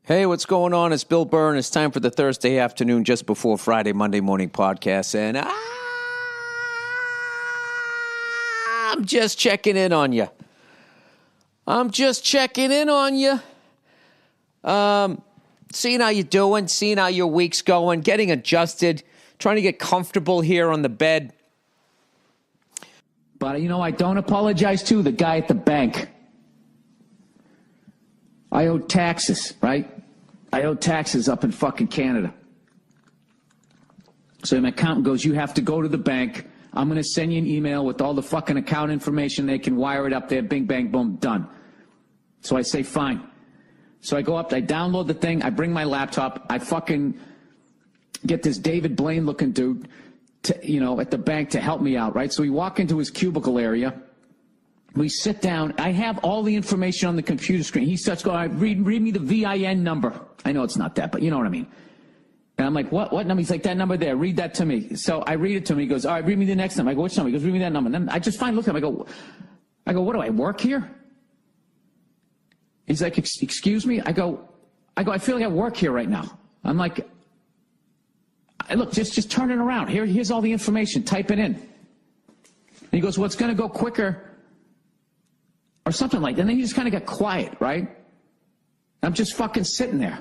Hey, what's going on? It's Bill Burr, and it's time for the Thursday afternoon, just before Friday, Monday morning podcast. And I'm just checking in on you. Seeing how you're doing, seeing how your week's going, getting adjusted, trying to get comfortable here on the bed. But, I don't apologize to the guy at the bank. I owe taxes, right? I owe taxes up in fucking Canada. So my accountant goes, you have to go to the bank. I'm going to send you an email with all the fucking account information. They can wire it up there. Bing, bang, boom, done. So I say, fine. So I go up, I download the thing. I bring my laptop. I fucking get this David Blaine looking dude at the bank to help me out, right? So we walk into his cubicle area. We sit down. I have all the information on the computer screen. He starts going, read me the VIN number. I know it's not that, but you know what I mean. And I'm like, what number? He's like, that number there. Read that to me. So I read it to him. He goes, all right, read me the next number. I go, which number? He goes, read me that number. And then I just finally look at him. I go, what do I work here? He's like, excuse me? I go, I feel like I work here right now. I'm like, look, just turn it around. Here's all the information. Type it in. And he goes, well, it's going to go quicker. Or something like that. And then he just kind of got quiet, right? I'm just fucking sitting there.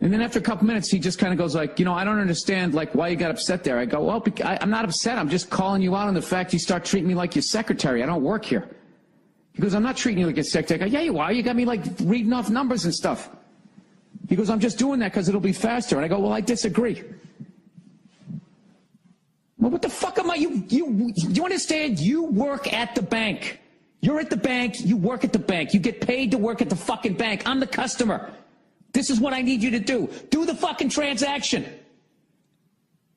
And then after a couple minutes, he just kind of goes like, I don't understand, like, why you got upset there. I go, well, I'm not upset. I'm just calling you out on the fact you start treating me like your secretary. I don't work here. He goes, I'm not treating you like a secretary. I go, yeah, you are. You got me, like, reading off numbers and stuff. He goes, I'm just doing that because it'll be faster. And I go, well, I disagree. Well, what the fuck am I? You understand? You work at the bank. You're at the bank, you work at the bank. You get paid to work at the fucking bank. I'm the customer. This is what I need you to do. Do the fucking transaction.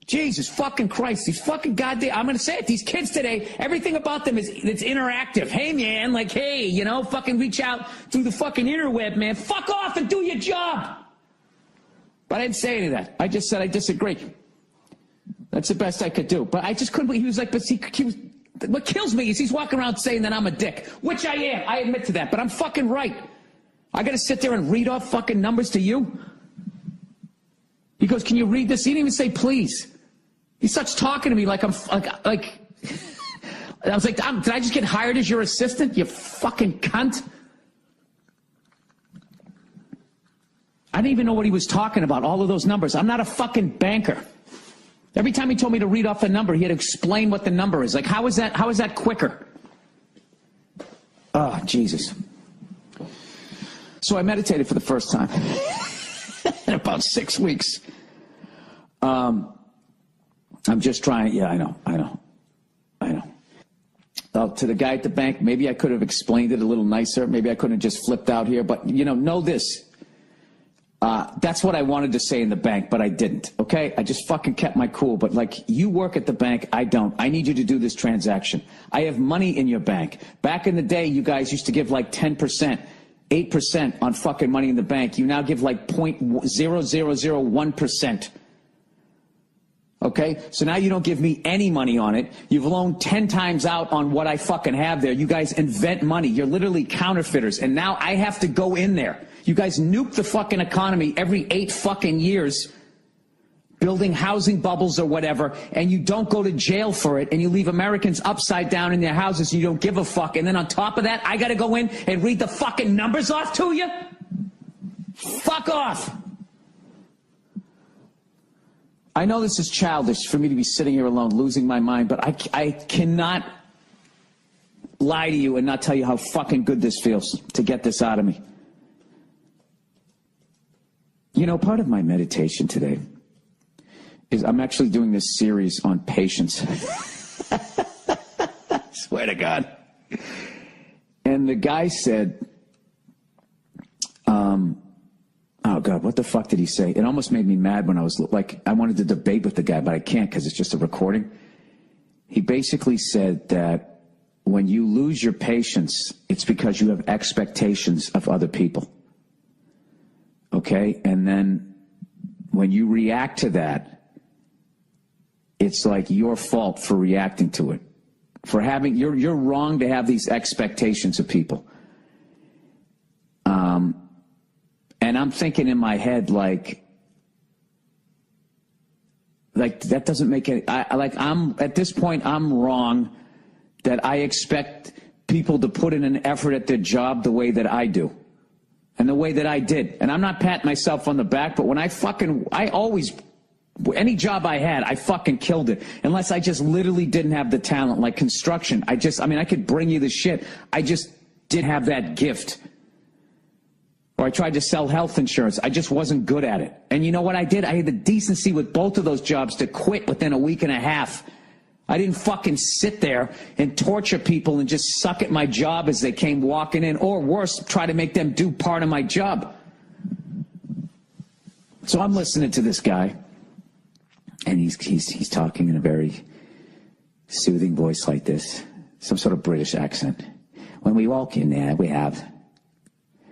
Jesus fucking Christ. These fucking goddamn, I'm going to say it, these kids today, everything about them it's interactive. Hey, man, like, hey, fucking reach out through the fucking interweb, man. Fuck off and do your job. But I didn't say any of that. I just said I disagree. That's the best I could do. But I just couldn't believe, he was like, but he was, what kills me is he's walking around saying that I'm a dick, which I am. I admit to that, but I'm fucking right. I got to sit there and read off fucking numbers to you? He goes, can you read this? He didn't even say please. He starts talking to me like I'm like I was like, did I just get hired as your assistant, you fucking cunt? I didn't even know what he was talking about, all of those numbers. I'm not a fucking banker. Every time he told me to read off the number, he had to explain what the number is. Like, how is that quicker? Oh, Jesus. So I meditated for the first time in about 6 weeks. I'm just trying. Yeah, I know. To the guy at the bank, maybe I could have explained it a little nicer. Maybe I couldn't have just flipped out here. But, know this. That's what I wanted to say in the bank, but I didn't, okay? I just fucking kept my cool. But, like, you work at the bank, I don't. I need you to do this transaction. I have money in your bank. Back in the day, you guys used to give, like, 10%, 8% on fucking money in the bank. You now give, like, 0.0001%. Okay? So now you don't give me any money on it. You've loaned 10 times out on what I fucking have there. You guys invent money. You're literally counterfeiters. And now I have to go in there. You guys nuke the fucking economy every 8 fucking years, building housing bubbles or whatever, and you don't go to jail for it, and you leave Americans upside down in their houses, and you don't give a fuck. And then on top of that, I got to go in and read the fucking numbers off to you? Fuck off. I know this is childish for me to be sitting here alone, losing my mind, but I cannot lie to you and not tell you how fucking good this feels to get this out of me. Part of my meditation today is I'm actually doing this series on patience. Swear to God. And the guy said, oh God, what the fuck did he say? It almost made me mad when I was like, I wanted to debate with the guy, but I can't because it's just a recording. He basically said that when you lose your patience, it's because you have expectations of other people. Okay, and then when you react to that, it's like your fault for reacting to it. For having, you're wrong to have these expectations of people. And I'm thinking in my head, like that doesn't make any, I'm at this point, I'm wrong that I expect people to put in an effort at their job the way that I do and the way that I did. And I'm not patting myself on the back, but when I always, any job I had, I fucking killed it. Unless I just literally didn't have the talent, like construction. I could bring you the shit. I just didn't have that gift. Or I tried to sell health insurance. I just wasn't good at it. And you know what I did? I had the decency with both of those jobs to quit within a week and a half. I didn't fucking sit there and torture people and just suck at my job as they came walking in, or worse, try to make them do part of my job. So I'm listening to this guy, and he's talking in a very soothing voice like this, some sort of British accent. When we walk in there, we have...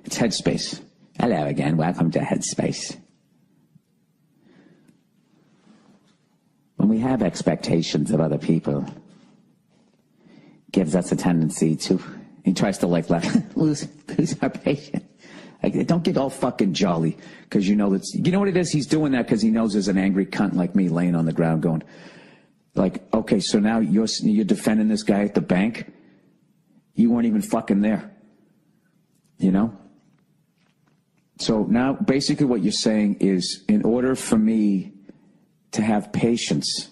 It's Headspace. Hello again. Welcome to Headspace. When we have expectations of other people, gives us a tendency to, he tries to lose our patience. Like, don't get all fucking jolly because you know what it is? He's doing that because he knows there's an angry cunt like me laying on the ground going, like, okay, so now you're defending this guy at the bank. You weren't even fucking there. You know? So now basically what you're saying is, in order for me to have patience,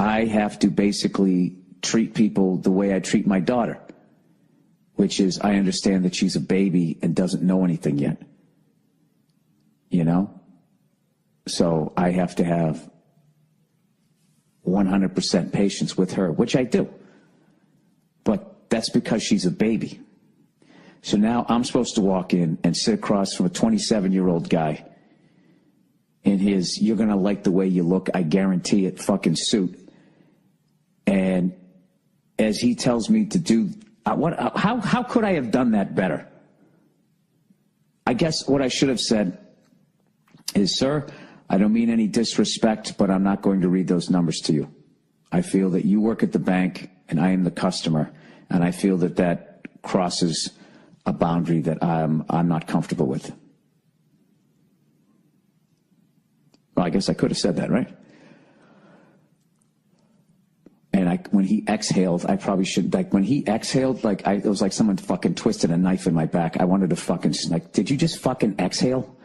I have to basically treat people the way I treat my daughter, which is I understand that she's a baby and doesn't know anything yet. You know? So I have to have 100% patience with her, which I do. But that's because she's a baby. So now I'm supposed to walk in and sit across from a 27-year-old guy in his, you're going to like the way you look, I guarantee it, fucking suit. And as he tells me to do, how could I have done that better? I guess what I should have said is, sir, I don't mean any disrespect, but I'm not going to read those numbers to you. I feel that you work at the bank and I am the customer, and I feel that that crosses a boundary that I'm not comfortable with. Well, I guess I could have said that, right? And when he exhaled, I probably should, like, when he exhaled, like, it was like someone fucking twisted a knife in my back. I wanted to fucking, like, did you just fucking exhale?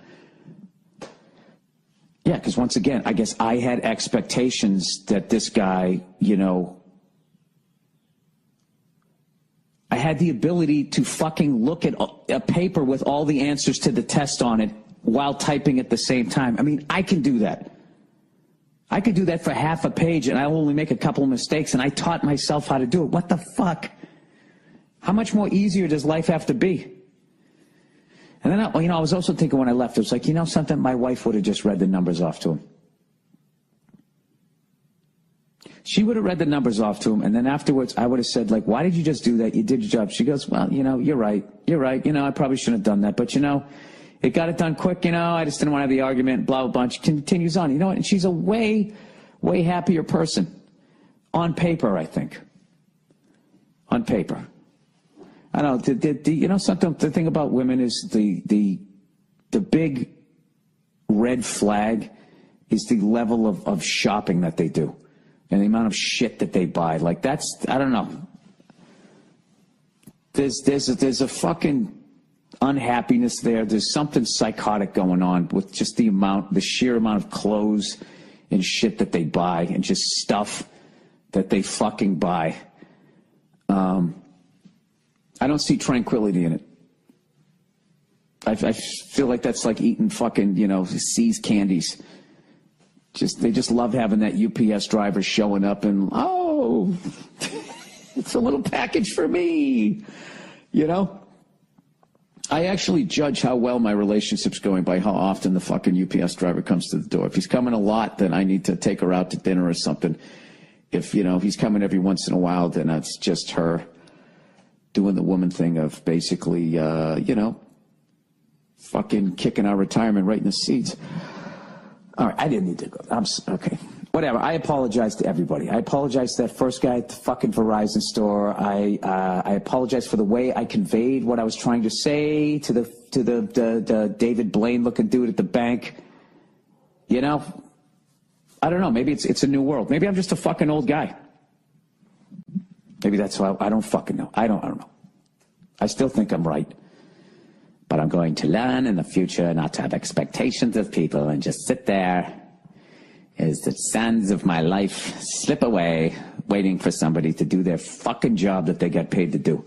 Yeah, because once again, I guess I had expectations that this guy, you know, I had the ability to fucking look at a paper with all the answers to the test on it while typing at the same time. I mean, I can do that. I could do that for half a page and I'll only make a couple of mistakes, and I taught myself how to do it. What the fuck? How much more easier does life have to be? And then, I was also thinking when I left, it was like, something, my wife would have just read the numbers off to him. She would have read the numbers off to him, and then afterwards I would have said, like, why did you just do that? You did your job. She goes, well, you're right. You're right. I probably shouldn't have done that. But, it got it done quick. I just didn't want to have the argument, blah, blah, blah. She continues on. You know what? And she's a way, way happier person. On paper, I think. On paper. I don't know. Something, the thing about women is the big red flag is the level of shopping that they do. And the amount of shit that they buy. Like, that's, I don't know. There's a fucking unhappiness there. There's something psychotic going on with just the sheer amount of clothes and shit that they buy and just stuff that they fucking buy. I don't see tranquility in it. I feel like that's like eating fucking, C's candies. They just love having that UPS driver showing up and, oh, it's a little package for me. I actually judge how well my relationship's going by how often the fucking UPS driver comes to the door. If he's coming a lot, then I need to take her out to dinner or something. If he's coming every once in a while, then that's just her doing the woman thing of basically, fucking kicking our retirement right in the seats. All right, I didn't need to go. Okay. Whatever. I apologize to everybody. I apologize to that first guy at the fucking Verizon store. I apologize for the way I conveyed what I was trying to say to the David Blaine looking dude at the bank. You know, I don't know. Maybe it's a new world. Maybe I'm just a fucking old guy. Maybe that's why I don't fucking know. I don't know. I still think I'm right. But I'm going to learn in the future not to have expectations of people and just sit there as the sands of my life slip away, waiting for somebody to do their fucking job that they get paid to do.